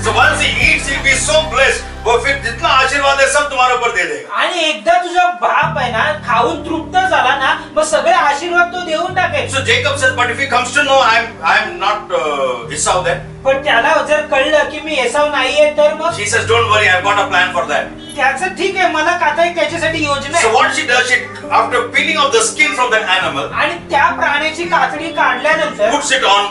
So once he eats, he'll be so blessed. वो फिर जितना आशीर्वाद है सब तुम्हारे ऊपर दे देगा. आणि एकदा तुझा बाप आहे ना खाऊन तृप्त झाला ना मग सगळे आशीर्वाद तो देऊन टाकेल. So Jacob says, but if he comes to know I am not Esau, then पण त्याला जर कळलं की मी एसाव नाहीये तर मग she says, don't worry, I've got a plan for that. त्याचं ठीक आहे मला आता एक त्याच्यासाठी योजना So आहे. what she does, she after peeling off the skin from that animal, आणि त्या प्राण्याची कातडी काढल्यानंतर puts it on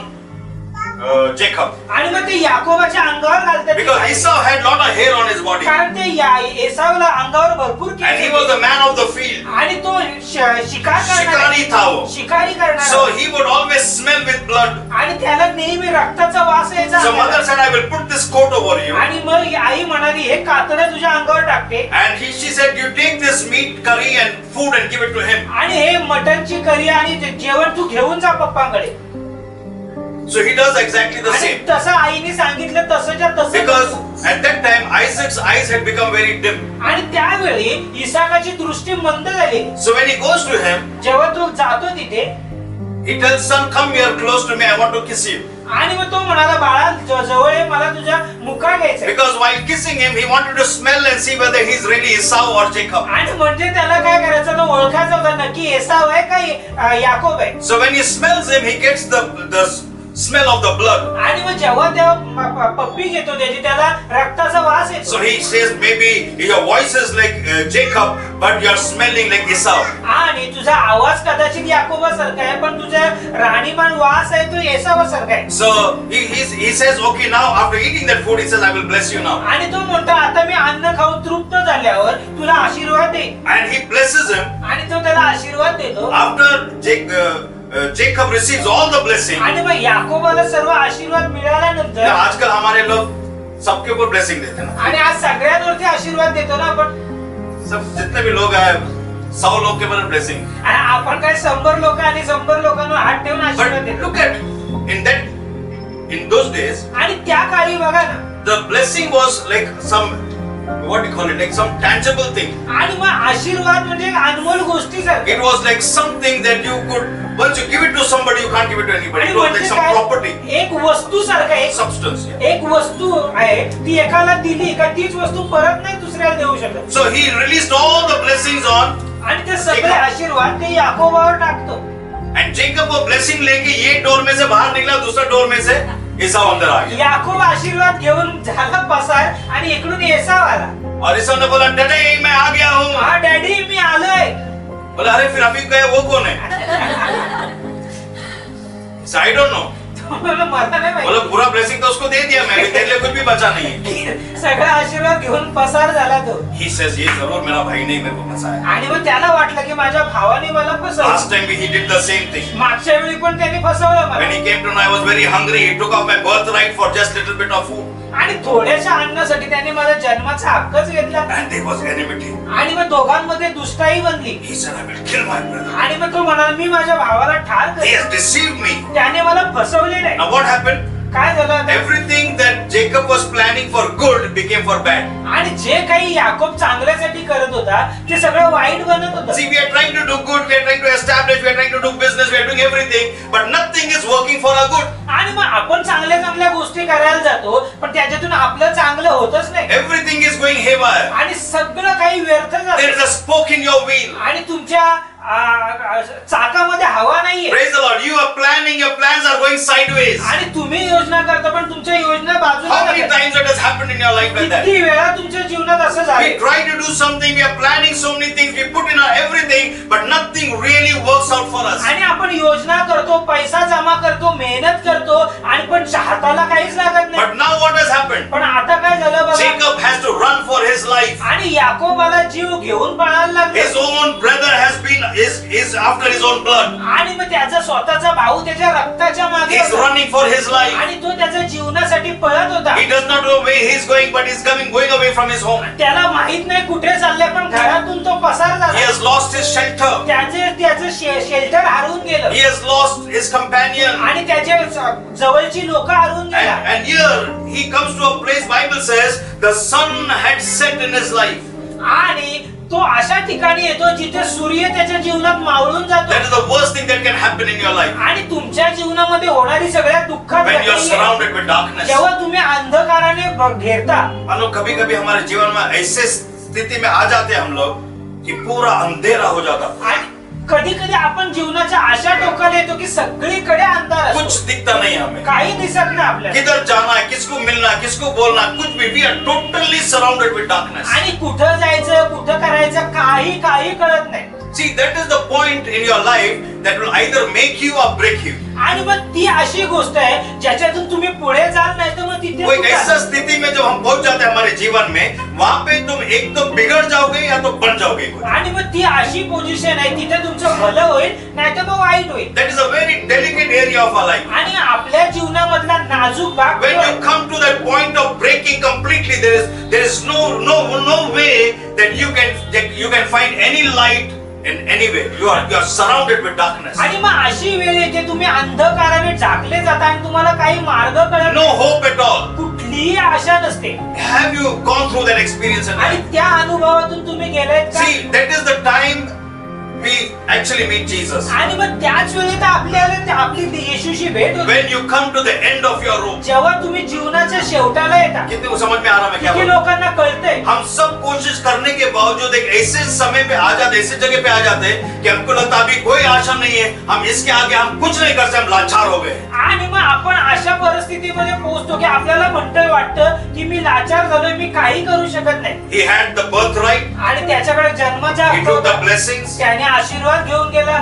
Jacob. आणि मग ते याकोबाच्या अंगावर घालतात. Because Esau had lot of hair on his body. कारण ते एसावला अंगावर भरपूर केस And he was the man of the field. आणि तो शिकार करणारा शिकारी था वो. शिकारी करणारा. So he would always smell with blood. आणि त्याला नेहमी रक्ताचा वास यायचा. So mother said, I will put this coat over you. आणि मग आई म्हणाली हे कातडं तुझ्या अंगावर टाकते. And she said, you take this meat curry and food and give it to him. आणि हे मटनची करी आणि ते जेवण तू घेऊन जा पप्पांकडे. So he does exactly the आणि same. तसं आईने सांगितलं तसंच्या तसं. Because at that time Isaac's eyes had become very dim. आणि त्यावेळी इसाकाची दृष्टी मंद झाली. So when he goes to him, जेव्हा तो जातो तिथे he tells son, come here close to me, I want to kiss you. आणि मग तो म्हणाला बाळा जवळ ये मला तुझ्या मुखा घ्यायचा. Because while kissing him, he wanted to smell and see whether he's really Esau or Jacob. आणि म्हणजे त्याला काय करायचं तो ओळखायचा होता नक्की एसाव आहे का याकोब आहे. So when he smells him, he gets the smell of the blood. आणि मग जेव्हा त्या पप्पी घेतो त्याची त्याला रक्ताचा वास येतो. So he says, maybe your voice is like Jacob, but you are smelling like Esau. आणि तुझा आवाज कदाचित याकोबासारखा आहे पण तुझा राणीमान वास आहे तो एसावासारखा आहे. So he says, okay, now after eating that food, he says, I will bless you now. आणि तो म्हणतो आता मी अन्न खाऊन तृप्त झाल्यावर तुला आशीर्वाद दे. And he blesses him. आणि तो त्याला आशीर्वाद देतो. After Jacob receives all the blessing. आणि मग याकोबाला सर्व आशीर्वाद मिळाल्यानंतर आजकल हमारे लोग सबके ऊपर ब्लेसिंग देते हैं ना. आणि आज सगळ्यांवरती आशीर्वाद देतो ना आपण. सब जितने भी लोग हैं 100 लोग के ऊपर ब्लेसिंग. आणि आपण काय 100 लोक आणि 100 लोकांवर हात ठेवून आशीर्वाद But देतो. look at in those days, आणि त्या काळी बघा ना the blessing was like some, what do you call it, like some tangible thing. आणि मग आशीर्वाद म्हणजे एक अनमोल गोष्टी सारखं. It was like something that you could, once you give it to somebody, you can't give it to anybody. It was like some property, एक वस्तू सारखं एक substance. एक वस्तू आहे ती एकाला दिली का तीच वस्तू परत नाही दुसऱ्याला देऊ शकत. So he released all the blessings on, आणि ते सगळे आशीर्वाद ते याकोबावर टाकतो. and Jacob वो blessing लेके ये डोर में से बाहर निकला, दूसरा डोर में से एसाव अंदर आ गया. याकोब आशीर्वाद घेऊन झाला पसार आणि इकडून एसाव आला. और एसाव ने बोला, डैडी मैं आ गया हूँ. हा डॅडी मी आलोय. बोला, अरे फिर अभी गए वो कौन है? I don't know. मला नाही बोला, माहिती. पूरा ब्लेसिंग तो उसको दे दिया मैं, तेरे लिए कुछ भी बचा नहीं है. सगळा आशीर्वाद घेऊन पसार झाला तो. He says, ये जरूर मेरा भाई ने मेरे को फंसाया. आणि मग त्याला वाटलं की माझ्या भावाने मला फसवलं. Last time he did the same thing. मागच्या वेळी पण त्याने फसवलं When मला. he came to know I was very hungry, he took off my birthright for just little bit of food. आणि थोड्याशा अन्नासाठी त्याने मला जन्माचा हक्कच घेतला. And there was enmity. आणि मग दोघांमध्ये दुष्टाई बनली. He said, I will kill my brother. आणि मग तो म्हणाला मी माझ्या भावाला ठार He करेन. has deceived me. त्याने मला फसवले नाही. Now what happened? काय झालं आता? Everything that Jacob was planning for good became for bad. आणि जे काही याकोब चांगल्यासाठी करत होता ते सगळं वाईट बनत होतं. See, we are trying to do good, we are trying to establish, we are trying to do business, we are doing everything, but nothing is working for our good. आणि मग आपण चांगल्या चांगल्या गोष्टी करायला जातो पण त्याच्यातून आपलं चांगलं होतच नाही. Everything is going haywire. आणि सगळं काही व्यर्थ There जातं. is a spoke in your wheel. आणि तुमच्या चाकामध्ये हवा नाहीये. Praise the Lord. You are planning, your plans are going sideways. आणि तुम्ही योजना करता पण तुमच्या योजना बाजूला How many जातात. times it has happened in your life like that? किती वेळा तुमच्या जीवनात असं We झालं. try to do something, we are planning so many things, we put in our everything, but nothing really works out for us. आणि आपण योजना करतो पैसा जमा करतो मेहनत करतो आणि पण हाताला काहीच लागत नाही. But now what has happened? पण आता काय झालं बघा. Jacob has to run for his life. आणि याकोबाला जीव घेऊन पळायला लागला. His own brother has been is after his own blood. आणि मग त्याचा स्वतःचा भाऊ त्याच्या रक्ताच्या मागे He's होता. running for his life. आणि तो त्याच्या जीवनासाठी पळत होता. He does not know where he's going, but he's going away from his home. त्याला माहित नाही कुठे चाललंय पण घरातून तो पसार He झाला. has lost his shelter. त्याचं शेल्टर हरवून गेलं. He has lost his companion. आणि त्याच्या जवळची लोक हरवून गेला. And here he comes to a place, Bible says, the sun had set in his life. आणि तो अशा ठिकाणी येतो जिथे सूर्य त्याच्या जीवनात मावळून जातो. That is the worst thing that can happen in your life. आणि तुमच्या जीवनामध्ये होणारी सगळ्यात दुःखात When you are घटना surrounded with darkness. जेव्हा तुम्ही अंधकाराने घेरता. हम लोग कभी कभी हमारे जीवन में ऐसे स्थिति में आ जाते हैं हम लोग कि पूरा अंधेरा हो जाता है. आणि कधी कधी आपण जीवनाच्या अशा टोकाला येतो की सगळीकडे अंधार कुछ असतो, दिखता नहीं हमें. काही दिसत नाही आपल्याला. किधर जाना है, किसको मिलना है, किसको बोलना है, कुछ भी. We are totally surrounded with darkness. आणि कुठं जायचं कुठं करायचं काही कळत नाही. See, that is the point in your life that will either make you or break you. आणि मग ती अशी गोष्ट आहे ज्याच्यातून तुम्ही पुढे जाल नाही तर मग तिथे कोई तुटाल. ऐसा स्थिति में जब हम पहुंच जाते हैं हमारे जीवन में, वहां पे तुम एक तो बिगड़ जाओगे या तो बन जाओगे कोई. आणि मग ती अशी पोझिशन आहे तिथे तुमचं भलं होईल नाही तर मग वाईट होईल. That is a very delicate area of our life. आणि आपल्या जीवनामधला नाजूक भाग When you come to that point of breaking completely, there is no way that you can find any light in any way. You are surrounded with darkness. आणि मग अशी वेळ येते तुम्ही अंधकाराने झाकले जाता आणि तुम्हाला काही मार्ग कळत No hope at all. कुठलीही आशा नसते. Have you gone through that experience in आणि life? त्या अनुभवातून तुम्ही गेलात का? See, that is the time we actually meet Jesus. आणि मग त्याच वेळेत आपल्याला आपली येशूशी भेट होते. When you come to the end of your rope. जेव्हा तुम्ही जीवनाच्या शेवटाला येता. कितने को समझ में आ रहा मैं क्या किती बोल रहा हूं? लोकांना कळतंय. हम सब कोशिश करने के बावजूद एक ऐसे समय पे आ जाते, ऐसे जगह पे आ जाते हैं कि हमको लगता है अभी कोई आशा नहीं है, हम इसके आगे हम कुछ नहीं कर सकते, हम लाचार हो गए. आणि मग आपण अशा परिस्थितीमध्ये पोहोचतो की आपल्याला वाटतं की मी लाचार झालोय, मी काही करू शकत नाही. He had the birthright. आणि त्याच्याकडे जन्माचा He हक्क took the होता. blessings. त्याने आशीर्वाद घेऊन गेला.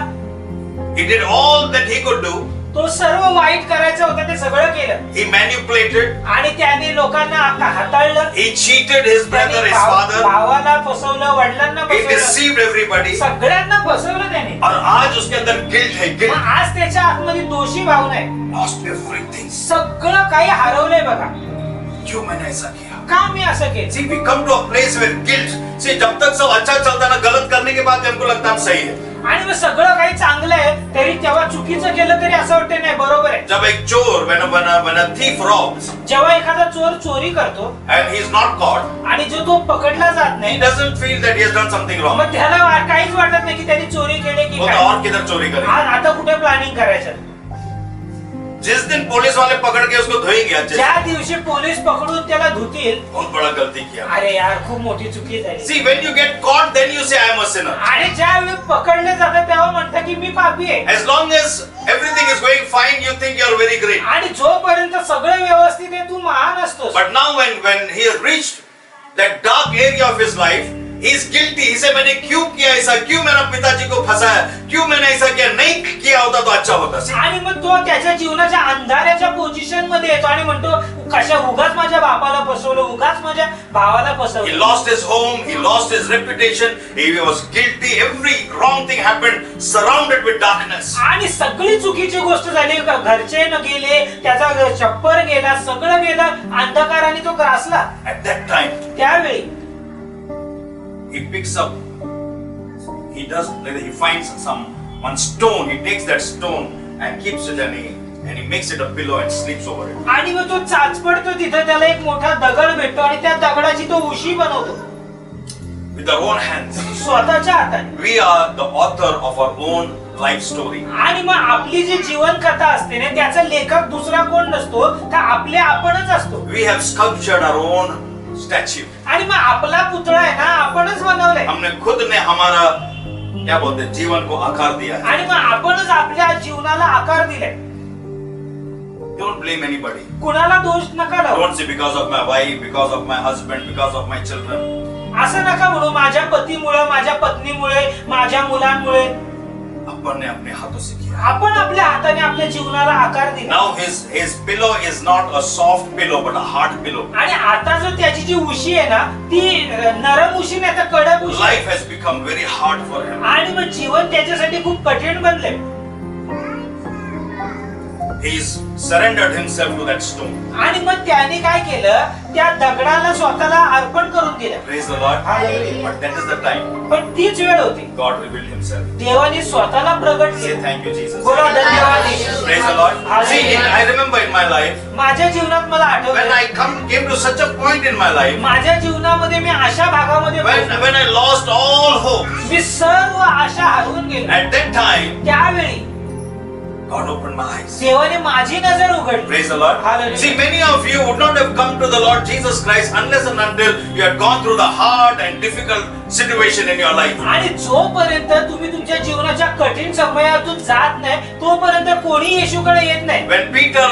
He did all that he could do. तो सर्व वाईट करायचं होतं ते सगळं केलं. He manipulated. आणि त्याने लोकांना हाताळलं. He cheated his brother, his father. भावाला फसवलं, वडिलांना He फसवलं, deceived everybody. सगळ्यांना फसवलं त्याने. और आज उसके अंदर गिल्ट है, मग गिल्ट. आज त्याच्या आतमध्ये दोषी भावना आहे. Lost everything. सगळं काही हरवलंय बघा. क्यों मैंने ऐसा किया? का मी असं केलं? See, we come to a place where guilt. See, जब तक सब अच्छा चलता है ना, गलत करने के बाद हमको लगता है हम सही है. आणि मग सगळं काही चांगलं आहे तरी तेव्हा चुकीचं केलं तरी असं वाटतं नाही बरोबर आहे. जब एक चोर, when a thief robs जेव्हा एखादा चोर चोरी करतो and he is not caught, आणि जो तो पकडला जात he नाही, doesn't feel that he has done something wrong. मग त्याला काहीच वाटत नाही की त्यांनी चोरी केली की वो तो काय. और किधर चोरी करेगा. आता कुठे प्लॅनिंग करायचं. जिस दिन पुलिस वाले पकड़ के उसको धोएंगे, आज ज्या दिवशी पोलीस पकडून त्याला धुतील, बहुत बड़ा गलती किया. अरे यार खूप मोठी चुकी झाली. See, when you get caught, then you say I am a sinner. आणि ज्या वेळी पकडले जातात तेव्हा म्हणतात की मी पापी आहे. As long as everything is going fine, you think you are very great. आणि जोपर्यंत सगळं व्यवस्थित आहे तू महान असतोस. But now when he has reached that dark area of his life, he is guilty. He said, मैंने क्यों किया ऐसा, क्यों मैंने पिताजी को फंसाया, क्यों मैंने ऐसा किया, नहीं किया होता तो अच्छा होता. See, आणि मग तो त्याच्या जीवनाच्या अंधाऱ्याच्या पोझिशन मध्ये येतो आणि म्हणतो कशा उगाच माझ्या बापाला फसवलं, उगाच माझ्या भावाला he फसवलं. lost his home, he lost his reputation, he was guilty. Every wrong thing happened, surrounded with darkness. आणि सगळी चुकीची गोष्ट झाली. घरचे न गेले, त्याचा छप्पर गेला, सगळं गेलं, अंधकाराने तो ग्रासला. At that time, त्यावेळी he picks up, he finds one stone, he takes that stone and keeps it and he makes it a pillow and sleeps over it. आणि मग तो चाचपडतो तिथं, त्याला एक मोठा दगड भेटतो आणि त्या दगडाची तो उशी बनवतो With our own hands. स्वतःच्या हाताने. We are the author of our own life story. आणि मग आपली जी जीवन कथा असते ना त्याचा लेखक दुसरा कोण नसतो तर आपणच असतो. We have sculptured our own statue. आणि मग आपला पुतळा आहे ना आपणच बनवलाय. हमने खुद ने हमारा क्या बोलते हैं जीवन को आकार दिया है. आणि मग आपणच आपल्या जीवनाला आकार दिलाय. Don't blame anybody. कुणाला दोष नका लावू. Don't say because of my wife, because of my husband, because of my children. असं नका म्हणू माझ्या पतीमुळे, माझ्या पत्नीमुळे, माझ्या मुलांमुळे. अपन ने अपने हाथों से किया. आपण आपल्या हाताने आपल्या जीवनाला आकार दिला. Now his pillow is not a soft pillow but a hard pillow. आणि आता जो त्याची जी उशी आहे ना ती नरम उशी नाही तर कडक उशी. Life has become very hard for him. आणि मग जीवन त्याच्यासाठी खूप कठीण बनले. He's surrendered himself to that stone. आणि मग त्याने काय केलं, त्या दगडाला स्वतःला अर्पण करून दिलं. Praise the Lord. Hallelujah. But that is the time पण तीच वेळ होती, God revealed himself. देवाने स्वतःला प्रगट Say केलं. thank you, Jesus. बोला धन्यवाद येशू. Praise the Lord. See, I remember in my life, माझ्या जीवनात मला when आठवलं, I came to such a point in my life, माझ्या जीवनामध्ये मी अशा भागामध्ये पोहोचलो, when I lost all hope, मी सर्व आशा हरवून गेलो. at that time, त्यावेळी God opened my eyes. देवाने माझी नजर उघडली. Praise the Lord. Hallelujah. See, many of you would not have come to the Lord Jesus Christ unless and until you had gone through the hard and difficult situation in your life. आणि जोपर्यंत तुम्ही तुमच्या जीवनाच्या कठीण समयातून जात नाही, तोपर्यंत कोणी येशूकडे येत नाही. When Peter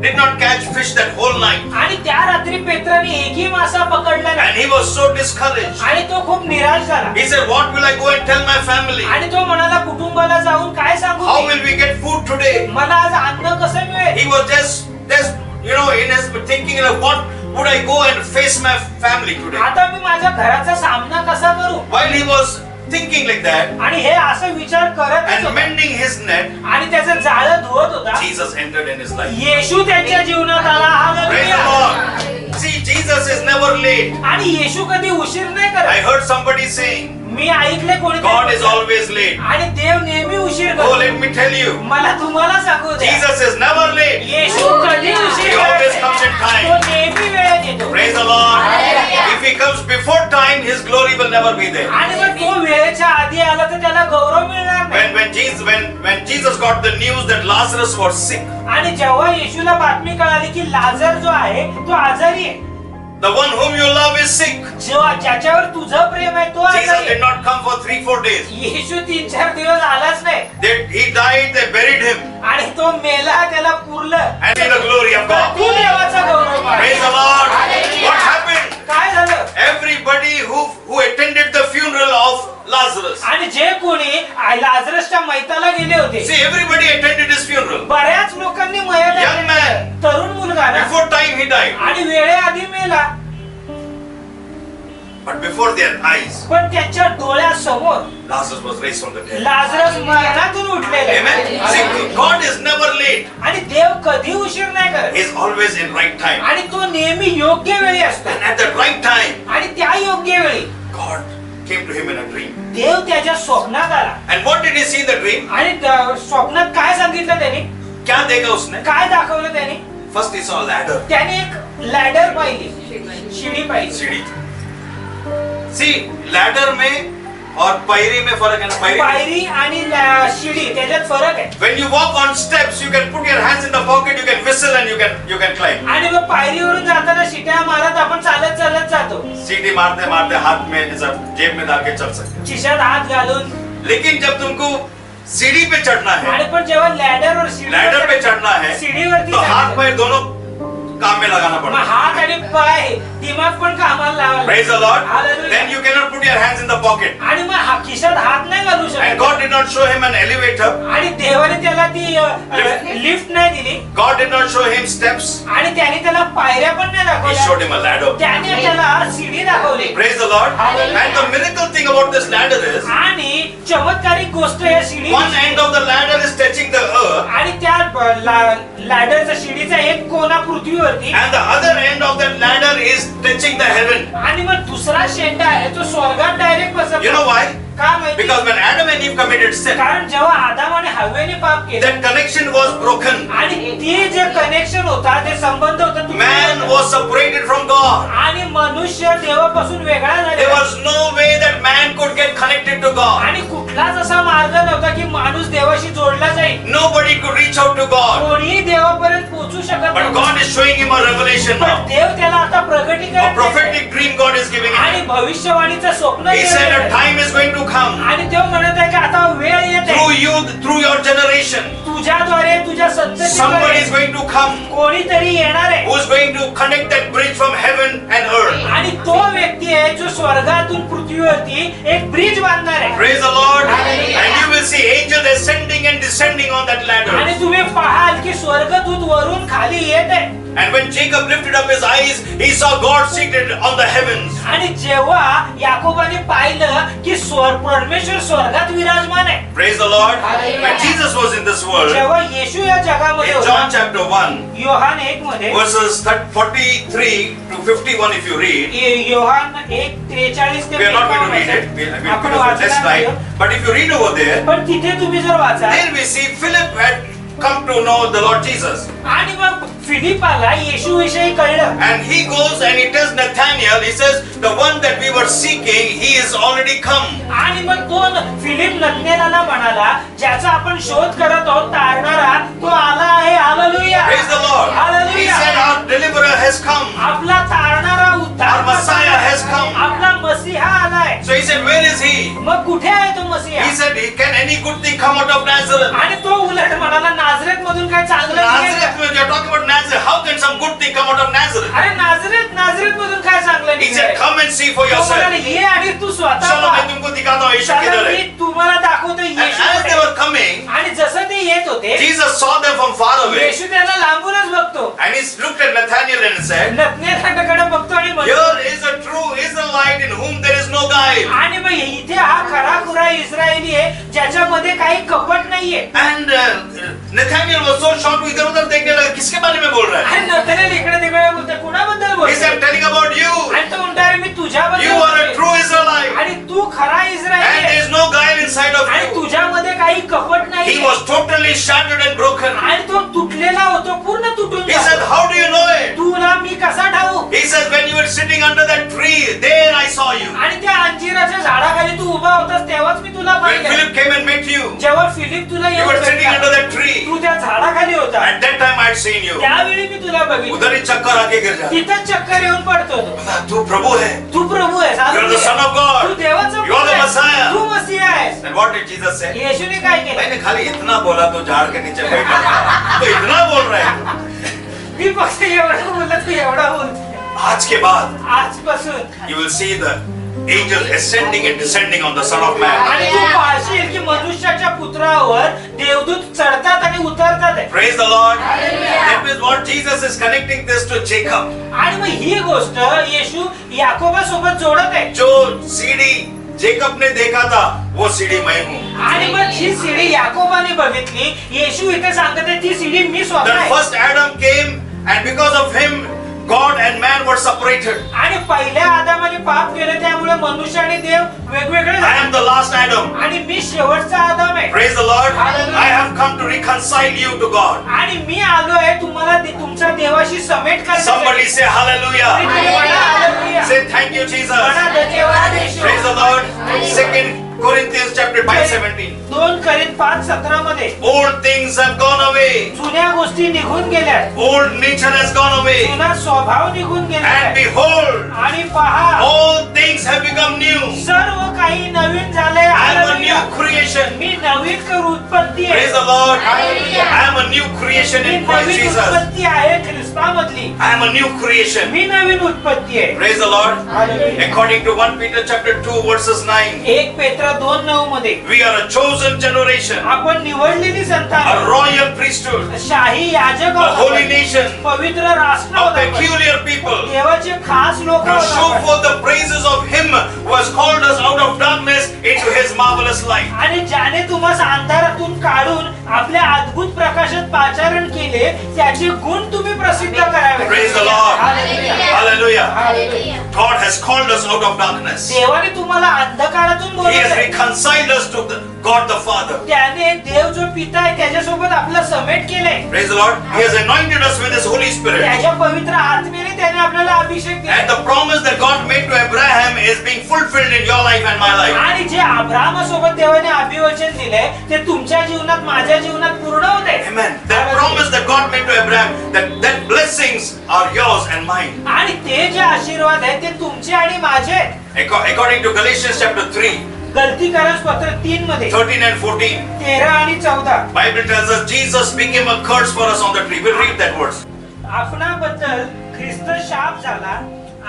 did not catch fish that whole night, आणि त्या रात्री पेत्राने एकही मासा पकडला and नाही he was so discouraged, आणि तो खूप निराश झाला. he said, "What will I go and tell my family? आणि तो म्हणाला, कुटुंबाला जाऊन काय सांगू How me? will we get food today?" मला आज अन्न कसं मिळेल? He was just in his thinking, what would I go and face my family today? आता मी माझ्या घराचा सामना कसा करू? While he was thinking like that आणि हे असं विचार करत and mending his net, आणि त्याचं जाळं धुवत होता, Jesus entered in his life. येशू त्यांच्या जीवनात आला. Praise the hallelujah. Lord. See, Jesus is never late. आणि येशू कधी उशीर नाही I करत. heard somebody saying, मी ऐकले कोणी God is always late. आणि देव नेहमी उशीर Oh, करतो. let me tell you, मला तुम्हाला सांगू द्या, Jesus is never late. येशू कधी उशीर He करत always नाही. comes in time. तो नेहमी वेळेत येतो. Praise the Lord. If he comes before time, his glory will never be there. आणि मग तो वेळेच्या आधी आला तर त्याला गौरव मिळणार नाही. When Jesus got the news that Lazarus was sick, आणि जेव्हा येशूला बातमी कळाली की लाजर जो आहे तो आजारी आहे, the one whom you love is sick. जेव्हा ज्याच्यावर तुझं प्रेम आहे तो Jesus आजारी did आहे. not come for 3-4 days. येशू 3-4 दिवस आलाच नाही He died, they buried him, आणि तो मेला, त्याला पुरलं. and in the glory of God. तू देवाचा गौरव Praise मान. the Lord. What happened? काय झालं? Everybody who attended the funeral of Lazarus. आणि जे कोणी लाजरसच्या मैताला गेले होते, See, everybody attended his funeral. बऱ्याच लोकांनी मयत Young आणली. man. तरुण मुलगा ना. Before time he died. आणि वेळेआधी मेला. But before their eyes, पण त्यांच्या डोळ्यासमोर Lazarus was raised from the dead. Lazarus मरणातून उठलेला Amen. आहे. See, God is never late. आणि देव कधी उशीर नाही करत. He is always in right time. आणि तो नेहमी योग्य वेळी असतो. And at the right time, आणि त्या योग्य वेळी God came to him in a dream. देव त्याच्या स्वप्नात आला. And what did he see in the dream? आणि स्वप्नात काय सांगितलं त्याने, क्या देखा उसने? काय दाखवलं त्याने? First he saw a ladder. त्याने एक लॅडर पाहिली, शिडी पाहिली. सीढ़ी. See, ladder में और पायरी में फर्क है ना? पायरी. पायरी आणि शिडी त्याच्यात फरक आहे. When you walk on steps, you can put your hands in the pocket, you can whistle, and you can climb. आणि मग पायरीवरून जाताना शिट्या मारत आपण चालत चालत जातो. सीढ़ी मारते मारते हाथ में ऐसा जेब में डाल के चल सकते खिशात हात घालून. हैं. लेकिन जब तुमको सीढ़ी पे चढ़ना है, आणि पण जेव्हा लॅडर लैडर पे चढ़ना है, सीढ़ीवरती तो हाथ जायचं, पैर दोनों काम में लगाना मग पड़ता है. हात आणि पाय दिमाग पण कामाला लावायला. Praise the Lord. Hallelujah. Then you cannot put your hands in the pocket. आणि मग खिशात हात नाही घालू And शकत. God did not show him an elevator. आणि देवाने त्याला ती लिफ्ट नाही दिली God did not show him steps. आणि त्याने त्याला पायऱ्या पण नाही He दाखवल्या. showed him a ladder. त्याने त्याला सीडी दाखवली. Praise the Lord. Hallelujah. And the miracle thing about this ladder is, आणि चमत्कारिक गोष्ट या शिडी, one end of the ladder is touching the earth, आणि त्या लॅडरचा शिडीचा एक कोना पृथ्वीवरती and the other end of that ladder is touching the heaven. आणि मग दुसरा शेंडा आहे तो स्वर्गात डायरेक्ट बसत. You know why? का माहिती? Because when Adam and Eve committed sin, कारण जेव्हा आदाम आणि हव्वेने पाप केले that connection was broken. आणि ते जे कनेक्शन होता, ते संबंध होता, तो Man was separated from God. आणि मनुष्य देवापासून वेगळा There झाला. was no way that man could get connected to God. आणि कुठलाच असा मार्ग नव्हता की माणूस देवाशी जोडला जाईल. Nobody could reach out to God. कोणीही देवापर्यंत पोहोचू शकत But नव्हतं. God is showing him a revelation पण now. देव त्याला आता A प्रगटीकरण prophetic dream God is giving आणि him. भविष्यवाणीचं स्वप्न He said a दिलं. time is going to come आणि देव म्हणत आहे की आता वेळ येत through आहे, you, through your generation. तुझ्याद्वारे, तुझ्या Somebody संततीद्वारे is going to come कोणीतरी येणार आहे. who is going to connect that bridge from heaven and earth. आणि तो व्यक्ती आहे जो स्वर्गातून पृथ्वीवरती एक ब्रिज बांधणार आहे. Praise the Lord. Hallelujah. And you will will see angels ascending and descending on that ladder. आणि तुम्ही पाहाल की स्वर्गदूत वरून खाली येत आहे. And when Jacob lifted up his eyes, he saw God seated on the heavens. आणि जेव्हा याकोबाने पाहिलं की परमेश्वर स्वर्गात विराजमान आहे. Praise the Lord. Hallelujah. When Jesus was in this world, जेव्हा येशू या जगामध्ये in John होता, chapter 1, योहान 1 मध्ये verses 43 to 51, if you read, Yohan 1:43 ते we are not going to read it. We'll आपण put it वाचणार this नाही. slide. But if you read over there, पण तिथे तुम्ही जर वाचा there we see Philip had come to know the Lord Jesus. आणि मग फिलिपाला येशू विषयी कळलं. And he goes and he tells Nathaniel, he says, the one that we were seeking, he is already come. आणि मग तो फिलिप नतनेलाला म्हणाला, ज्याचा आपण शोध करत आहोत तारणारा तो आला आहे. Hallelujah. Praise the Lord. He hallelujah. said, our deliverer has come. आपला तारणारा Our उद्धारकर्ता Messiah has come. आपला मसीहा आलाय. So he said, where is he? मग कुठे आहे तो मसीहा? He said, can any good thing come out of Nazareth? आणि तो उलट म्हणाला, नाझरेत मधून काय चांगलं निघेल का? Nazareth, when you're talking about Nazareth, how can some good thing come out of Nazareth? अरे नाझरेत मधून काय चांगलं He said, निघेल? come and see for तो म्हणाला, yourself. ये आणि तू स्वतः चलो पहा. मैं तुमको दिखाता हूँ यीशु चला किधर मी है. तुम्हाला दाखवतो And येशू as कुठे they आहे. were coming, आणि जसं ते येत होते Jesus saw them from far away. येशू त्यांना लांबूनच बघतो. And he looked at Nathaniel and said, नतनेलाकडे बघतो आणि म्हणतो, here is a true Israelite in whom there is no guile. आणि मग इथे हा खरा खुरा इस्रायली आहे ज्याच्यामध्ये काही कपट नाहीये. And Nathaniel was so shocked, इधर उधर देखने लगा, किसके बारे में बोल रहा है? आणि नतनेल इकडे तिकडे बोलतो, कुणाबद्दल He बोलतो? said, telling about you. आणि तो म्हणतो, अरे मी तुझ्याबद्दल You are a बोलतोय. true Israelite. आणि तू खरा And इस्रायली there आहे is no guile inside of आणि you. तुझ्यामध्ये काही कपट He नाही. was totally shattered and broken. आणि तो तुटलेला होतो, पूर्ण तुटून He said, जातो. how do you know it? तुला मी कसा ठाऊ? He says, when you were sitting under that tree, there I saw you. आणि त्या अंजिराच्या झाडाखाली तू उभा होतास तेव्हाच मी तुला When पाहिलं. Philip came and met you, जेव्हा फिलिप तुला you येऊन were sitting under भेटला, that tree. तू त्या झाडाखाली होता. At that time I had seen you. त्यावेळी मी तुला बघितलं. उधर ही चक्कर आके गिर जा. तिथं चक्कर येऊन पडतो तो. तू प्रभु है. तू प्रभू आहेस. You are the Son of God. तू देवाचा You are the पुत्र आहेस. Messiah. तू मसीहा आहेस. And what did Jesus say? येशूने काय केलं? मैंने खाली इतना बोला तो झाड़ के नीचे बैठा था. तो इतना बोल रहा है. मी फक्त एवढं बोलत तू एवढा बोलतो. आज के बाद आजपासून you will see the angels ascending and descending on the Son of Man. आणि तू पाहशील की मनुष्याच्या पुत्रावर देवदूत चढतात आणि उतरतात आहे. Praise the Lord. That means what Jesus is connecting this to Jacob. आणि मग ही गोष्ट येशू याकोबासोबत जोडत आहे. जो सीढ़ी जेकब ने देखा था वो सीढ़ी मैं हूँ. आणि मग जी सीडी याकोबाने बघितली, येशू इथे सांगत आहे ती सीडी मी स्वतः That आहे. first Adam came and because of him God and man were separated. आणि पहिल्या आदामाने पाप केले त्यामुळे मनुष्य आणि देव वेगवेगळे I झाले. am the last Adam. आणि मी शेवटचा आदाम आहे. Praise the Lord. Hallelujah. I have come to reconcile you to God. आणि मी आलोय तुम्हाला तुमच्या देवाशी समेट Somebody say hallelujah. Hallelujah. Say thank you Jesus. म्हणा धन्यवाद येशू. Praise the Lord. 2 Corinthians chapter 5:17. 2 Corinthians 5:17 मध्ये Old things have gone away. जुन्या गोष्टी निघून गेल्या. Old nature has gone away. जुना स्वभाव निघून गेला. And behold, आणि पहा all things have become new. सर्व काही नवीन झाले. I am a hallelujah. new creation. मी नवीन उत्पत्ती आहे. Praise the Lord. Hallelujah. I am a new creation me in Christ Naveen Jesus. उत्पत्ती आहे ख्रिस्तामधली. I am a new creation. मी नवीन उत्पत्ती आहे. Praise the Lord. Hallelujah. According to 1 Peter chapter 2 verses 9, 1 पेत्र 2:9 मध्ये we are a chosen generation, आपण निवडलेली संतान a आहोत. royal priesthood, शाही याजक a आहोत holy आपण. nation, पवित्र राष्ट्र a आहोत आपण. peculiar people, देवाचे खास लोक to आहोत show आपण. forth the praises of Him who has called us out of darkness into His marvelous light. आणि ज्याने तुम्हाला अंधारातून काढून आपल्या अद्भुत प्रकाशात पाचारण केले त्याचे गुण तुम्ही प्रसिद्ध करावे. Praise the Lord. Hallelujah. Hallelujah. Hallelujah. God has called us out of darkness. देवाने तुम्हाला अंधकारातून He बोलवले. has reconciled us to God the Father. त्याने देव जो पिता आहे त्याच्यासोबत आपला समेट केले. Praise the Lord. He has anointed us with His Holy Spirit. त्याच्या पवित्र आत्म्याने त्याने आपल्याला अभिषेक And दिला. the promise that God made to Abraham is being fulfilled in your life and my life. आणि जे अब्राहमासोबत देवाने अभिवचन दिले ते तुमच्या जीवनात माझ्या जीवनात पूर्ण होते. Amen. That promise that God made to Abraham, that blessings are yours and mine. आणि ते जे आशीर्वाद आहेत ते तुमचे आणि माझे आहेत. According to Galatians chapter 3, गलतीकारक पत्र 3 मध्ये 13 and 14, 13 आणि 14 Bible tells us Jesus became a curse for us on the tree. We'll read that verse. आपणाबद्दल ख्रिस्त शाप झाला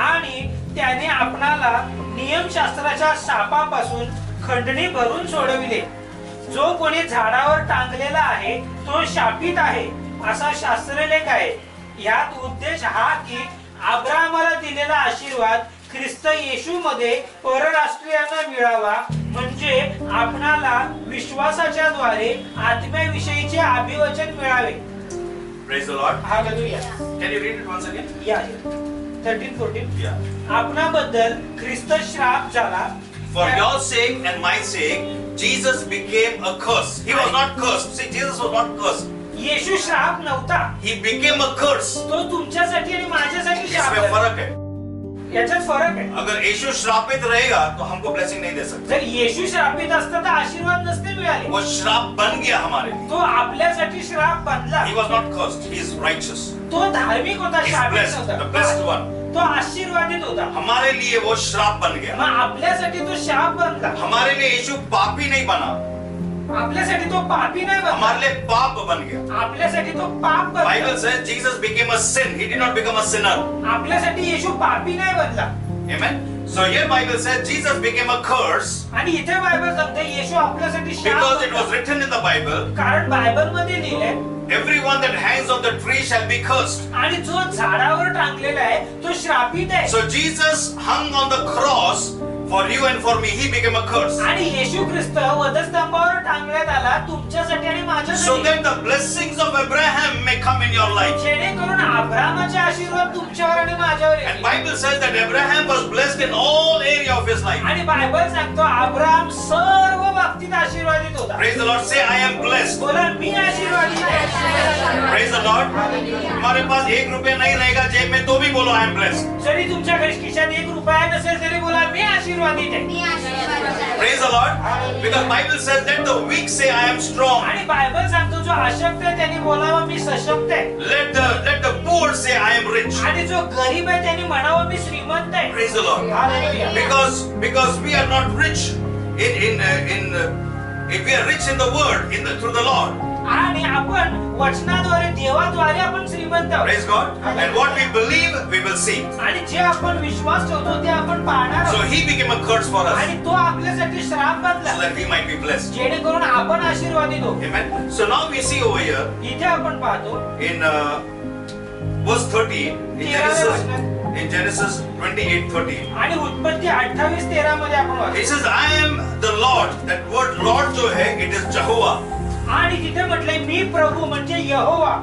आणि त्याने आपणाला नियमशास्त्राच्या शापापासून खंडणी भरून सोडविले. जो कोणी झाडावर टांगलेला आहे तो शापित आहे असा शास्त्रलेख आहे. यात उद्देश हा की अब्राहमाला दिलेला आशीर्वाद ख्रिस्त येशू मध्ये परराष्ट्रीयांना मिळावा, म्हणजे आपणाला विश्वासाच्या द्वारे आत्म्याविषयीचे अभिवचन मिळावे. Praise the Lord. Hallelujah. Can you read it once again? या 13-14. Yeah. आपणाबद्दल ख्रिस्त श्राप झाला. For your sake and my sake, Jesus became a curse. He was not cursed. See, Jesus was not cursed. येशू श्राप नव्हता, He became a curse. तो तुमच्यासाठी आणि माझ्यासाठी श्राप इसमें झाला. फर्क है. याच्यात फरक आहे. अगर यीशु श्रापित रहेगा तो हमको ब्लेसिंग नहीं दे सकता. जर येशू श्रापित असता तर आशीर्वाद नसते मिळाले. वो श्राप बन गया हमारे लिए. तो आपल्यासाठी श्राप बनला. He was not cursed. He is righteous. तो धार्मिक होता, He is श्रापित blessed. The blessed नव्हता. one. तो आशीर्वादित होता. हमारे लिए वो श्राप बन गया. मग आपल्यासाठी तो श्राप बनला. हमारे लिए यीशु पापी नहीं बना. आपल्यासाठी तो पापी नाही बनला, हमारे लिए पाप बन गया. आपल्यासाठी तो पाप बनला. Bible says Jesus became a sin. He did not become a sinner. आपल्यासाठी येशू पापी नाही बनला. Amen. So here Bible says Jesus became a curse आणि इथे बायबल सांगते येशू आपल्यासाठी श्राप because it बनला. was written in the Bible, कारण बायबल मध्ये लिहिलंय everyone that hangs on the tree shall be cursed. आणि जो झाडावर टांगलेला आहे तो श्रापित आहे. So Jesus hung on the cross for you and for me. He became a curse. आणि येशू ख्रिस्त वधस्तंभावर टांगण्यात आला तुमच्यासाठी आणि So माझ्यासाठी, that the blessings of Abraham may come in your life. जेणेकरून अब्राहमाचे आशीर्वाद तुमच्यावर आणि माझ्यावर And येईल. Bible says that Abraham was blessed in all area of his life. आणि बायबल सांगतो अब्राहम सर्व बाबतीत आशीर्वादित होता. Praise the Lord. Say I am blessed. बोला मी आशीर्वादित आहे. Praise the Lord. हमारे पास 1 रुपया नहीं रहेगा जेब में तो भी बोलो I am blessed. जरी तुमच्या घरी खिशात 1 रुपया नसेल तरी बोला मी आशीर्वादित आहे. Praise the Lord. Because Bible says that the weak say I am strong. आणि बायबल सांगतो जो अशक्त आहे त्यांनी बोलावं मी सशक्त आहे. Let the poor say I am rich. आणि जो गरीब आहे त्यांनी म्हणावं मी श्रीमंत आहे. Praise the Lord. Hallelujah. Because we are not rich if we are rich in the word through the Lord. आणि आपण वचनाद्वारे देवाद्वारे आपण श्रीमंत आहोत. Praise God. And what we believe we will see. आणि जे आपण विश्वास ठेवतो ते आपण पाहणार So आहोत. he became a curse for us आणि तो आपल्यासाठी श्राप so बनला that we might be blessed. जेणेकरून आपण आशीर्वादित होऊ. Amen. So now we see over here इथे आपण पाहतो in verse 13 in Genesis 28:30. आणि उत्पत्ती 28:13 मध्ये आपण वाचतो. It says I am the Lord. That word Lord जो है it is Jehovah. आणि तिथे म्हटलंय मी प्रभू म्हणजे यहोवा.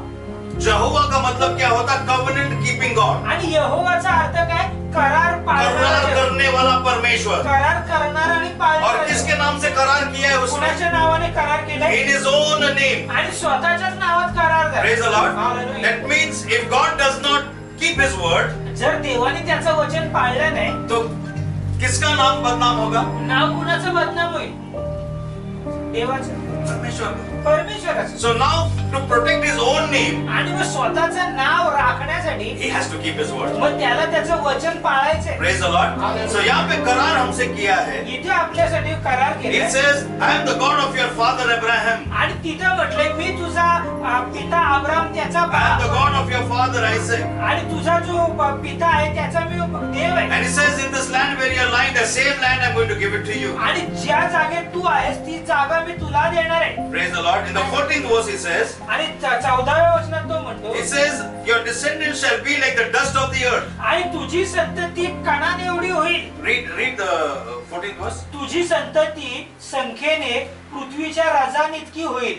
Jehovah का मतलब क्या होता? Covenant keeping God. आणि यहोवाचा अर्थ काय? करार करार पाळणारा, करने वाला परमेश्वर. करार करणार आणि और पाळणारा. किसके नाम से करार किया है उसने? कुणाच्या नावाने करार केलाय? In his own name. आणि स्वतःच्याच नावात करार झाला. Praise the Lord. Hallelujah. That means if God does not keep his word, जर देवाने त्याचं वचन पाळलं नाही तो किसका नाम बदनाम होगा? नाव कुणाचं बदनाम होईल? देवाचं, परमेश्वर का. परमेश्वराचं. So now to protect his own name, आणि मग स्वतःचं नाव राखण्यासाठी he has to keep his word. मग त्याला त्याचं वचन पाळायचंय. Praise the Lord. So यहाँ पे करार हमसे किया है. इथे आपल्यासाठी करार It केला says I am the God of your father Abraham. आणि तिथं म्हटलंय मी तुझा पिता अब्राम त्याचा I am the बाप God of your father Isaac. आणि तुझा जो पिता आहे त्याचा मी देव आहे. And it says in this land where you are lying, the same land I'm going to give it to you. आणि ज्या जागेत तू आहेस ती जागा मी तुला देणार आहे. Praise the Lord. In the 14th verse it says, आणि 14व्या वचनात तो म्हणतो it says your descendants shall be like the dust of the earth. आणि तुझी संतती कणाने एवढी होईल. Read the 14th verse. तुझी संतती संख्येने पृथ्वीच्या राजांइतकी होईल.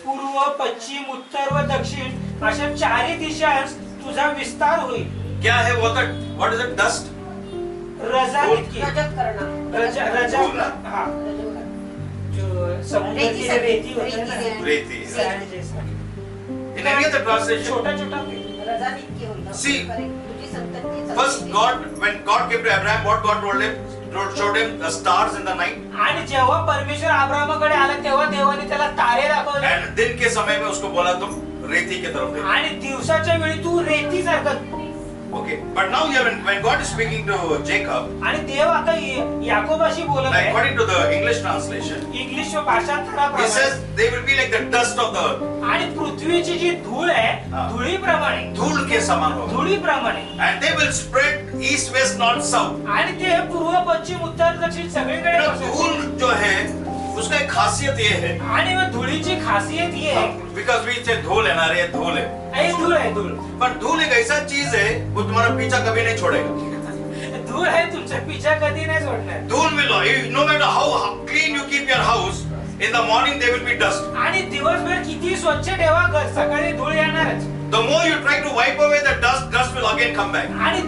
पूर्व पश्चिम उत्तर व दक्षिण अशा चारही दिशांस तुझा विस्तार होईल. क्या है वो तक? What is it? Dust. रजाइतकी रजत करणं. रजा धूल ना? हा जो समुद्राची रेती होते ना, रेती. sand जैसा. In any other translation, छोटा छोटा रजा इतकी होईल. See, तुझी संतती first when God came to Abraham, what God told him? Showed him the stars in the night. आणि जेव्हा परमेश्वर अब्राहमाकडे आला तेव्हा देवाने त्याला तारे दाखवले And दिन के समय में उसको बोला तुम रेती की तरफ देखो. आणि दिवसाच्या वेळी तू रेती सारखं. Okay. But now here when God is speaking to Jacob, आणि देव आता याकोबाशी बोलत आहे. according to the English translation, English he भाषांतराप्रमाणे says they will be like the dust of the earth. आणि पृथ्वीची जी धूळ आहे हा. धुळीप्रमाणे धूल के समान होगा. धुळीप्रमाणे And they will spread east, west, north, south. आणि ते पूर्व पश्चिम उत्तर दक्षिण सगळीकडे पसरतील. धूल जो है उसका एक खासियत ये है, आणि मग धुळीची खासियत ही आहे, बिकॉज वी से धूल है ना रे, धूल है, हे धूळ आहे धूळ. पर धूल एक ऐसा चीज है वो तुम्हारा पीछा कभी नहीं छोड़ेगा. धूळ आहे तुमच्या पिछा कधी नाही सोडणार. धूल will, no matter how clean you keep your house, in the morning there will be dust. आणि दिवसभर किती स्वच्छ ठेवा घर, सकाळी धूळ येणारच. The more you try to wipe away the dust, dust will again come back. आणि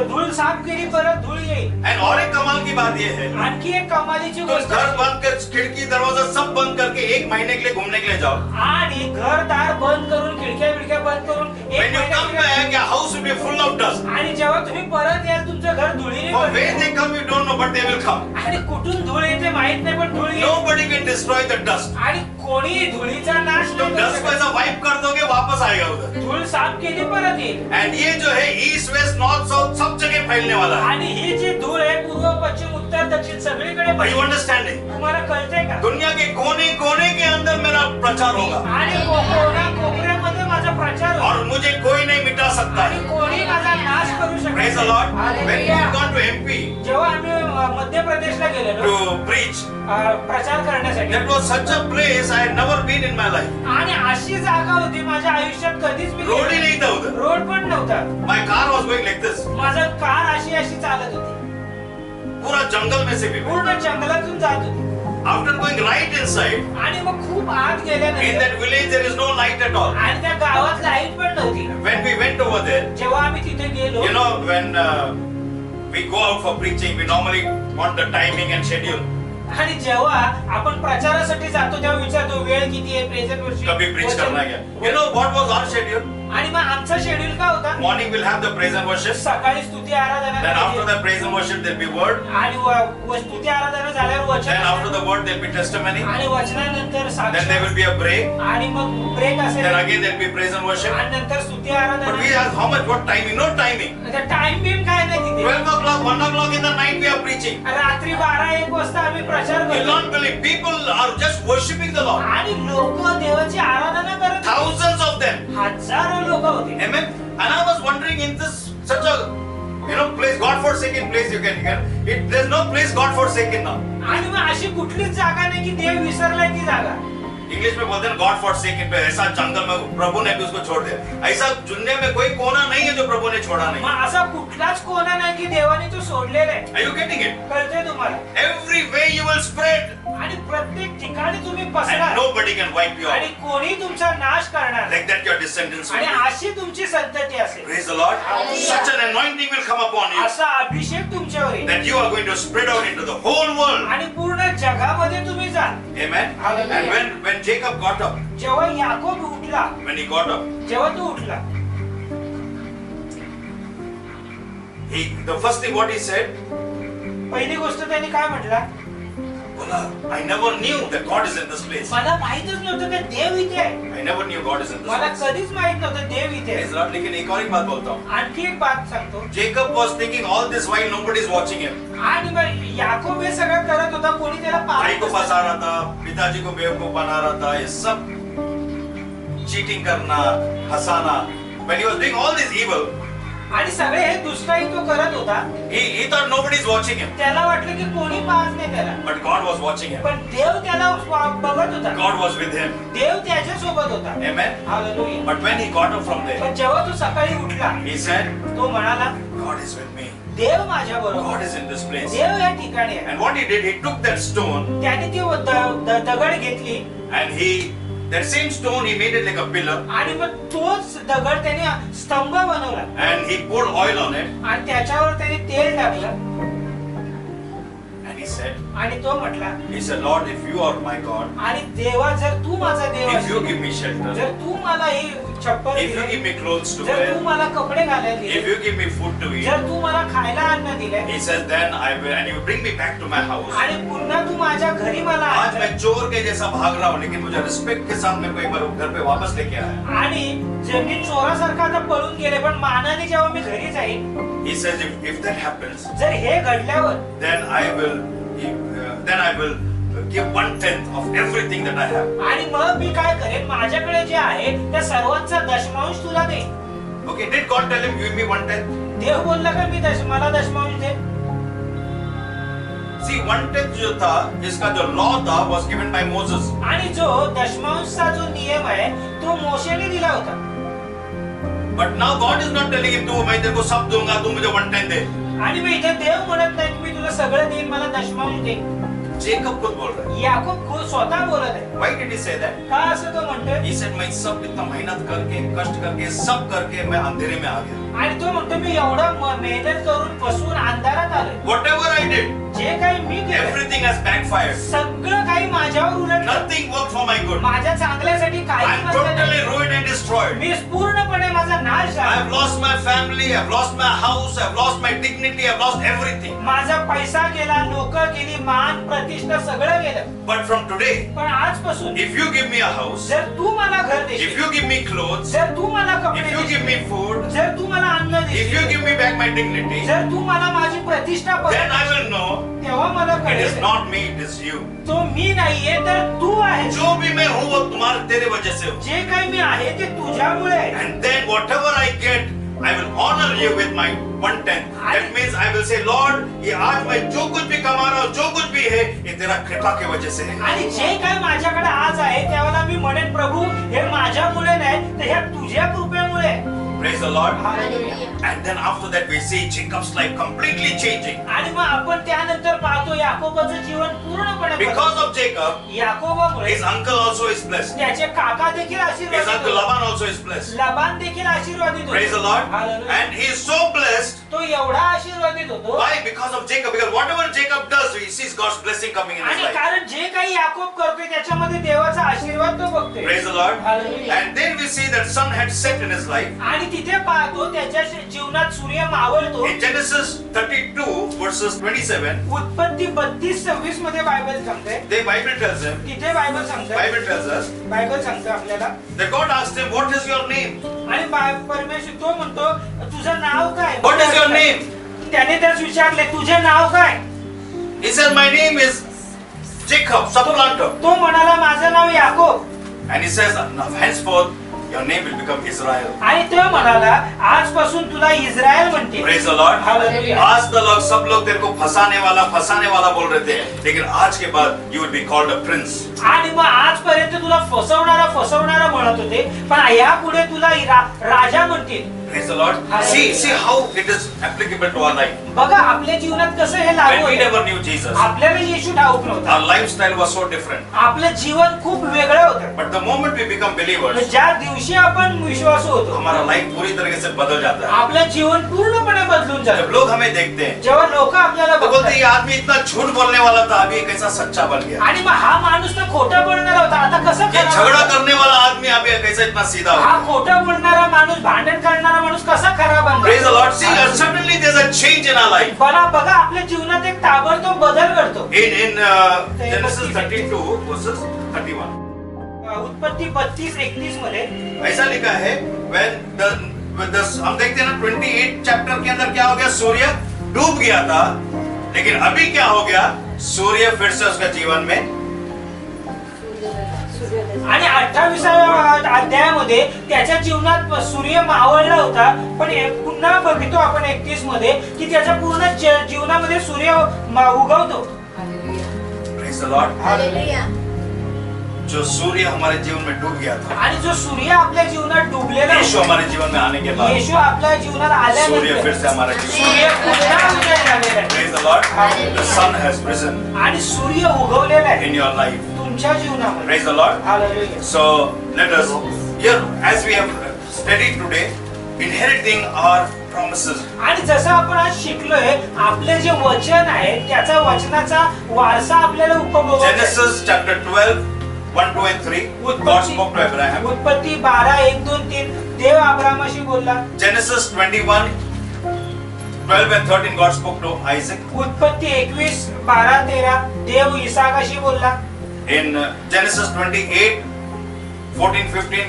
धूळ साफ केली परत धूळ येईल. And और एक कमाल की बात ये है, आणखी एक कमालीची तुम गोष्ट घर आहे. बंद कर, खिड़की दरवाजा सब बंद करके 1 महीने के लिए घूमने के लिए जाओ. आणि घरदार बंद करून खिडक्या बिडक्या बंद करून एक When you come महिन्यात- back, your house will be full of dust. आणि जेव्हा तुम्ही परत याल तुमचं घर धुळीने From where भरलं. they come, you don't know, but they will come. आणि कुठून धूळ येते माहित नाही पण धूळ येते. Nobody can destroy the dust. आणि कोणी धुळीचा नाश तुम नाही करू dust को शकत. ऐसा wipe कर दोगे, वापस आएगा उधर. धूळ साफ केली परत येईल. And ये जो है ईस्ट वेस्ट नॉर्थ साउथ सब जगह फैलने वाला है. आणि ही जी धूळ आहे पूर्व पश्चिम उत्तर दक्षिण सगळीकडे Are you पसरेल. understanding? तुम्हाला कळतंय का? दुनिया के कोने कोने के अंदर मेरा प्रचार होगा आणि कोपरा कोपऱ्यामध्ये माझा प्रचार होईल. और मुझे कोई नहीं मिटा सकता आणि है. कोणी माझा नाश करू शकत Praise the नाही. Lord. When we hallelujah. have gone to MP जेव्हा आम्ही मध्य प्रदेशला गेलेलो to preach, प्रचार करण्यासाठी, that was such a place I had never been in my life. आणि अशी जागा होती माझ्या आयुष्यात कधीच मी रोड ही गेलो नहीं था उधर. रोड पण नव्हता. My car was going like this. माझं कार अशी अशी चालत होती, पूरा जंगल में से भी. पूर्ण जंगलातून जात होती. After going right inside, आणि मग खूप आत in गेल्यानंतर that village there is no light at all. आणि त्या गावात लाईट पण नव्हती. When we went over there, जेव्हा आम्ही तिथे गेलो, you know, when we go out for preaching, we normally want the timing and schedule. आणि जेव्हा आपण प्रचारासाठी जातो तेव्हा विचारतो वेळ किती आहे, प्रेझेंट वर्षी कभी preach करना है क्या? You know what was our schedule? आणि मग आमचा शेड्यूल काय होता? Morning we'll have the praise and worship. सकाळी स्तुती आराधना Then after करायची. the praise and worship there'll be word. आणि स्तुती आराधना झाल्यावर Then वचन after the word there'll be testimony. आणि वचनानंतर Then साक्ष there will be a break. आणि मग ब्रेक असेल Then again there'll be praise and worship. आणि नंतर स्तुती But we Aradhana. have how much? What timing? No timing. Time बिम काय नाही तिथे. 12 o'clock, 1 o'clock in the night we are preaching. रात्री 12-1 वाजता आम्ही प्रचार You करतो don't believe. People are just worshipping the Lord. आणि लोक देवाची आराधना करत होते. Thousands of them. हजारो लोक होते. Amen. And I was wondering in this such a place, God forsaken place you can hear. There's no place God forsaken now. आणि मग अशी कुठलीच जागा नाही की देव विसरलाय ती जागा. इंग्लिश में बोलते हैं गॉड फॉरसेकन पे. ऐसा जंगल में प्रभु ने भी उसको छोड़ दिया. ऐसा दुनिया में कोई कोना नहीं है जो प्रभु ने छोड़ा नहीं. मग असा कुठलाच कोणा नाही की देवाने तो सोडलेला आहे. Are you getting it? कळतंय तुम्हाला? Everywhere you will spread आणि प्रत्येक ठिकाणी तुम्ही and पसरा nobody can wipe you आणि out. कोणी तुमचा नाश करणार नाही. Like that your descendants will आणि be. अशी तुमची संतती असेल. Praise the Lord. Such an anointing will come upon you असा अभिषेक तुमच्यावर येईल that you are going to spread out into the whole world. आणि पूर्ण जगामध्ये तुम्ही जा. Amen. Hallelujah. And when Jacob got up, जेव्हा याकोब उठला, when he got up, जेव्हा तो उठला, the first thing what he said, पहिली गोष्ट त्यांनी काय म्हटला? बोला, I never knew that God is in this place. मला माहितच नव्हतं की देव इथे आहे. I never knew God is in this मला place. कधीच माहित नव्हतं देव इथे आहे. Praise the Lord. लेकिन एक और एक बात बोलता हूँ. आणखी एक बात सांगतो. Jacob was thinking all this while nobody is watching him. आणि मग याकोब हे सगळं करत होता, कोणी त्याला भाई को पाहत फंसा रहा था, पिताजी को बेवकूफ बना रहा था, ये सब चीटिंग करना, हंसाना. When he was doing all this evil, आणि सगळे हे दुष्टाई तो करत होता. he thought nobody is watching him. त्याला वाटलं की कोणी पाहत नाही त्याला, But God was watching him. पण देव त्याला बघत होता. God was with him. देव त्याच्या सोबत होता. Amen. Hallelujah. But when he got up from there, पण जेव्हा तो सकाळी उठला, he said, तो म्हणाला, God is with me. देव माझ्या बरोबर, God is in this place. देव या ठिकाणी आहे. And what he did, he took that stone त्याने ती दगड घेतली and that same stone he made it like a pillar आणि मग तोच दगड त्याने स्तंभ बनवला and he poured oil on it आणि त्याच्यावर त्याने तेल टाकलं and he said, आणि तो म्हटला, Lord, if you are my God, आणि देवा जर तू माझा देव if you असेल, give me shelter, जर तू मला ही चप्पल if you give दिली, me clothes to जर तू wear, मला कपडे घालायला if दिले, you give me food to eat, जर तू मला खायला अन्न दिले he says, then I will, and you bring me back to my house. आणि पुन्हा तू माझ्या घरी मला आज मैं आणलं, चोर के जैसा भाग रहा हूँ, लेकिन मुझे रिस्पेक्ट के साथ मेरे को एक बार घर पे वापस लेके आया. आणि जे मी चोरासारखा आता पळून गेले, पण मानाने जेव्हा मी घरी जाईन, He says, if that happens, जर हे घडल्यावर then I will give 1/10 of everything that I have. आणि मग मी काय करेन, माझ्याकडे जे आहे त्या सर्वांचा दशमांश तुला दे. Okay, did God tell him, give me 1/10? देव बोलला का मला दशमांश दे? See, 1/10 जो था, इसका जो law था, was given by Moses. आणि जो दशमांशचा जो नियम आहे तो मोशेने दिला होता. But now God is not telling him, मैं तेरे को सब दूंगा, तू मुझे 1/10 दे. आणि मग इथे देव म्हणत नाही की मी तुला सगळं देईन, मला दशमांश दे. Jacob खुद बोल रहा है. याकूब स्वतः बोलत आहे. Why did he say that? का असं तो म्हणतोय? He said, मैं सब इतना मेहनत करके, कष्ट करके, सब करके मैं अंधेरे में आ गया. आणि तो म्हणतो मी एवढा मेहनत करून बसून अंधारात आलोय. Whatever I did, जे काही मी केलं everything has backfired. सगळं काही माझ्यावर उलटलं. Nothing worked for my good. माझ्या चांगल्यासाठी काही I'm घडलं नाही. totally ruined and destroyed. मी पूर्णपणे माझा नाश I've झाला. lost my family, I've lost my house, I've lost my dignity, I've lost everything. माझा पैसा गेला, लोक गेली, मान प्रतिष्ठा सगळं गेलं. But from today, पण आजपासून if you give me a house, जर तू मला घर if देशील, you give me clothes, जर तू मला कपडे if you give देशील, me food, जर तू मला अन्न if you देशील, give me back my dignity, जर तू मला माझी प्रतिष्ठा then I परत will know तेव्हा मला it is कळेल not me, it is you. तो मी नाहीये तर तू आहे. जो भी मैं हूँ वो तुम्हारे तेरे वजह से हूँ. जे काही मी आहे ते तुझ्यामुळे आहे. And then whatever I get, I will honor you with my 1/10. That means I will say, Lord, ये आज मैं जो कुछ भी कमा रहा हूँ, जो कुछ भी है, ये तेरा कृपा के वजह से है. आणि जे काही माझ्याकडे आज आहे त्यावेळेला मी म्हणेन प्रभू हे माझ्यामुळे नाही तर ह्या तुझ्या कृपेमुळे आहे. Praise the Lord. Hallelujah. And then after that we see Jacob's life completely changing. आणि मग आपण त्यानंतर पाहतो याकोबाचं जीवन पूर्णपणे Because बदललं. of Jacob, याकोबामुळे his uncle also is blessed. त्याचे काका देखील His आशीर्वादित uncle होते. Laban also is blessed. लबान देखील आशीर्वादित Praise the होतो. Lord. Hallelujah. And he is so blessed. तो एवढा आशीर्वादित होतो. Why? Because of Jacob. Because whatever Jacob does, he sees God's blessing coming in his आणि life. कारण जे काही याकोब करतोय त्याच्यामध्ये देवाचा आशीर्वाद तो बघतोय. Praise the Lord. Hallelujah. And then we see that sun had set in his life. आणि तिथे पाहतो त्याच्या जीवनात सूर्य मावळतो. In Genesis 32 verses 27, उत्पत्ती 32:26 मध्ये बायबल सांगते. the Bible tells him, तिथे बायबल सांगते. Bible tells us, बायबल सांगते आपल्याला. that God asked him, what is your name? आणि परमेश्वर तो म्हणतो तुझं नाव काय? What is your name? त्याने त्याच विचारले तुझे नाव काय? He said, my name is Jacob, supplanter. तो म्हणाला माझं नाव Yakob. And he says, now henceforth, your name will become Israel. आणि तो म्हणाला आजपासून तुला इस्रायल म्हणतील. Praise the Lord. Hallelujah. आज तक सब लोग तेरे को फंसाने वाला बोल रहे थे, लेकिन आज के बाद you will be called a prince. आणि मग आजपर्यंत तुला फसवणारा म्हणत होते पण यापुढे तुला राजा म्हणतील. Praise the Lord. See how it is applicable to our life. बघा आपल्या जीवनात कसं हे लागू When we होतं. never knew Jesus, आपल्याला येशू ठाऊक नव्हता. our lifestyle was so different. आपलं जीवन खूप वेगळं होतं. But the moment we become believers, ज्या दिवशी आपण विश्वासू होतो हमारा लाइफ पूरी तरीके से बदल जाता है. आपलं जीवन पूर्णपणे बदलून जब जातं. लोग हमें देखते हैं, जेव्हा लोक आपल्याला तो बोलते हैं, ये बघतात आदमी इतना झूठ बोलने वाला था, अभी ये कैसा सच्चा बन गया. आणि मग हा माणूस तर खोटं बोलणारा होता आता कसं ये खरा झगड़ा बनला? करने वाला आदमी अभी कैसा इतना सीधा हो हा गया. खोटं बोलणारा माणूस भांडण करणारा माणूस कसा खरा Praise the Lord. See, बनला? suddenly there's a change in our life. बघा आपल्या जीवनात एक ताबडतोब बदल घडतो. In Genesis 32 verses 31. उत्पत्ती 32:31 मध्ये ऐसा लिखा है when the हम देखते हैं ना 28 चैप्टर के अंदर क्या हो गया, सूर्य डूब गया था, लेकिन अभी क्या हो गया, सूर्य फिर से उसका जीवन में. आणि 28व्या अध्यायामध्ये त्याच्या जीवनात सूर्य मावळला होता पण पुन्हा बघतो आपण 31 मध्ये की त्याच्या पूर्ण जीवनामध्ये सूर्य उगवतो. Praise the Lord. Hallelujah. जो सूर्य हमारे जीवन में डूब गया था, आणि जो सूर्य आपल्या जीवनात डुबलेला यीशु होता, हमारे जीवन में आने के बाद येशू आपल्या जीवनात सूर्य फिर से आल्यानंतर हमारे जीवन सूर्य पुन्हा उदय झालेला आहे. Praise the Lord. The sun has risen आणि सूर्य उगवलेला आहे in your life. तुमच्या जीवनामध्ये. Praise the Lord. Hallelujah. So let us here, as we have studied today, inheriting our promises. आणि जसं आपण आज शिकलोय आपले जे वचन आहे त्याचा वचनाचा वारसा आपल्याला उपभोगायचा आहे. Genesis chapter 12, 1, 2 and 3. God spoke to Abraham. उत्पत्ती 12, 1, 2, 3 देव अब्रामाशी बोलला. Genesis 21, 12 and 13. God spoke to Isaac. उत्पत्ती 21, 12, 13 देव इसाकाशी बोलला. In Genesis 28, 14, 15,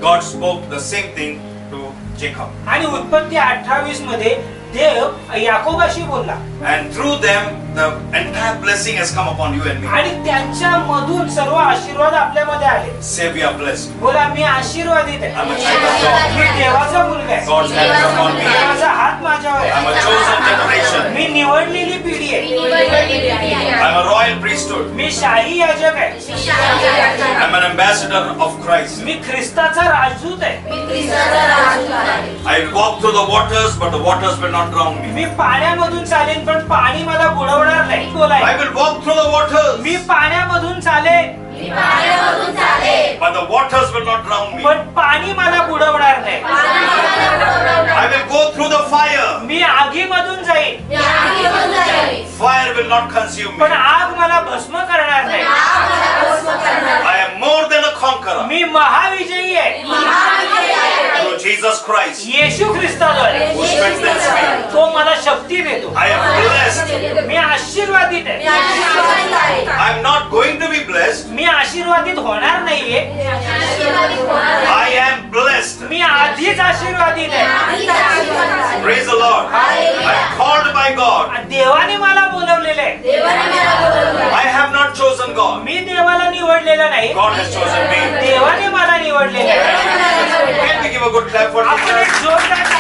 God spoke the same thing to Jacob. आणि उत्पत्ती 28 मध्ये देव याकोबाशी बोलला. And through them, the entire blessing has come upon you and me. आणि त्यांच्या मधून सर्व आशीर्वाद आपल्यामध्ये आले. Say we are blessed. बोला मी आशीर्वादित आहे. I'm a child of God. मी देवाचा मुलगा आहे. God's hand is upon me. देवाचा हात माझ्यावर I'm आहे. a chosen generation. मी निवडलेली पिढी आहे. royal priesthood. मी शाही याजक आहे. I'm an ambassador of Christ. मी ख्रिस्ताचा राजदूत आहे. I will walk through the waters, but the waters will not drown me. मी पाण्यामधून चालेन पण पाणी मला बुडवणार नाही. बोलाय. I will walk through the waters, me पाण्यामधून चालेन but the waters will not drown me. पण पाणी मला बुडवणार नाही. I will go through the fire. मी आगीमधून जाईन Fire will not consume me. पण आग मला भस्म करणार नाही. I am more than a conqueror मी महाविजयी आहे. through Jesus Christ Yeshu ख्रिस्ताद्वारे who strengthens me. तो मला शक्ती देतो. I am blessed. मी आशीर्वादित आहे. I am not going to be blessed. मी आशीर्वादित होणार नाहीये. I am blessed. मी आधीच आशीर्वादित आहे. Praise the Lord. I am called by God. देवाने मला बोलवलेलं आहे. I have not chosen God. मी देवाला निवडलेलं नाही. God has chosen me. देवाने मला निवडलेलं आहे. Can we give a good clap for आपण Jesus? एक जोरदार